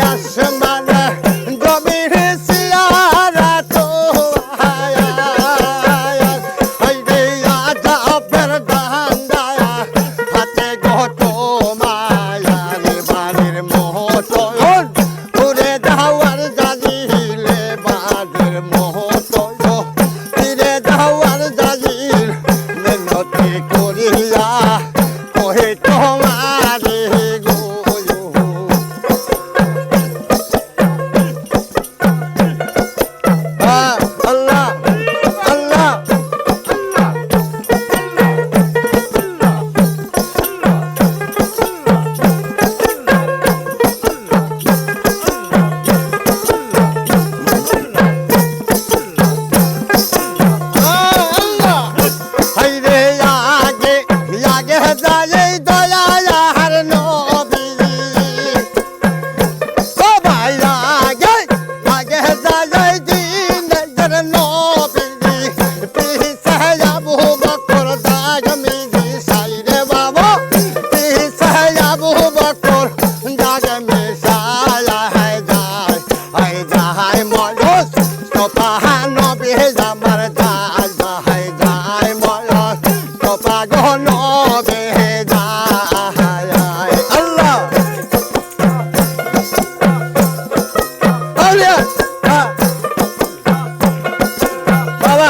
আসমানে জমির সিয়ারা তো হাইরে আজাবের ডান্ডায়া হাতে গত মায়ার বাড়ির মহতন ঘুরে যাওয়ার জাজিলে বাড়ির মহতন ফিরে যাওয়ার জাজিল মেহনতি করিয়া কহে তোমারে গো আল্লাহ আল্লাহ হাইরে আগে আগে যায় দয়া আর নবী সবাই আগে আগে যায় দিনের নবী পিছে আবু বকর দাগ মিজি সাইরে বাবা পিছে আবু বকর দাগ মিশায়া যায় ময়স তোপা নবী আমার যায় ময়স তোপা গণ যায় আল্লাহ আউলিয়া বাবা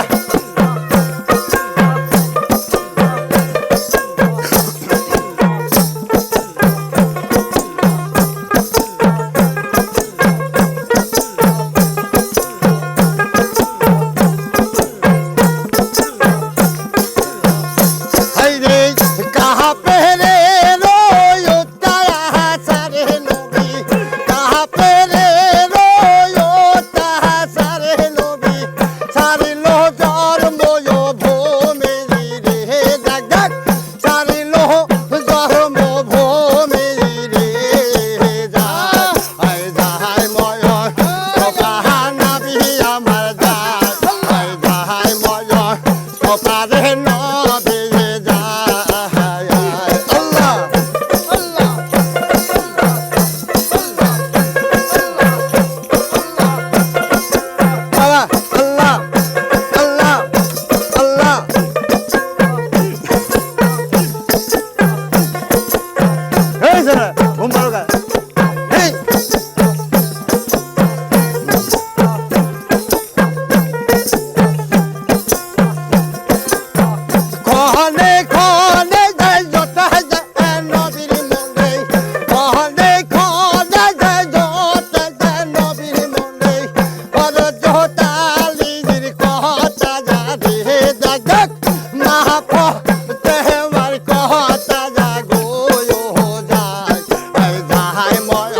হাইরে কাহা পেরে রোয়তা সারে নবী কাহা পেরে রোয়তা সারে নবী সারিলো জন্ম ভূমি রে ডাক ডাক সারিলো জন্ম ভূমি রে যায় ময় কপা নাবি আমার যায় ময় কপা রে নবী যায় আল্লাহ আল্লাহ বাবা আল্লাহ আল্লাহ আল্লাহ এই সারা ঘুম পাড়ো গা এই কহনে কহনে যায় জটা যায় নবীর মনে কহনে কহনে যায় জটা যায় নবীর মনে আর জটালির কথা যা রে জাগত মাহাপ তেহবার কথা যা গো যায় ময়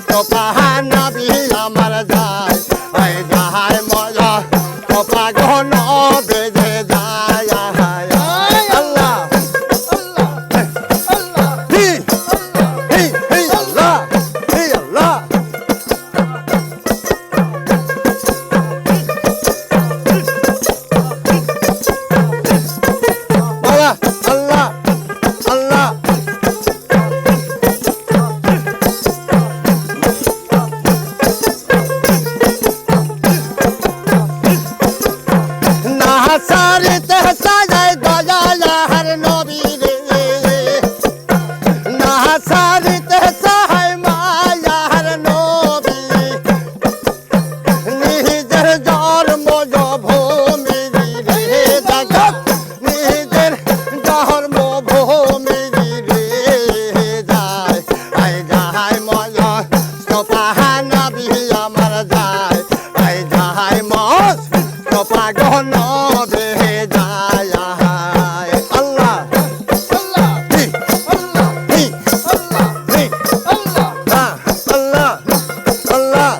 তোপা নবী আমার যায় ময় তোপা গণ বেজে যায় আল্লাহ আল্লাহ হি আল্লাহ হি আল্লাহ বাবা আল্লাহ আল্লাহ না সারিতে সাজায় দয়া আর নবী রে না সারিতে সাহায় মায়া আর নবী নিজের জন্ম ভূমি রে জগৎ নিজের জন্ম ভূমি রে যায় ময় তোপা নবী আমার যায় মস তোপা গণ যায় আল্লাহ আল্লাহ হি আল্লাহ হি আল্লাহ হি আল্লাহ আল্লাহ আল্লাহ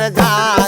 যায়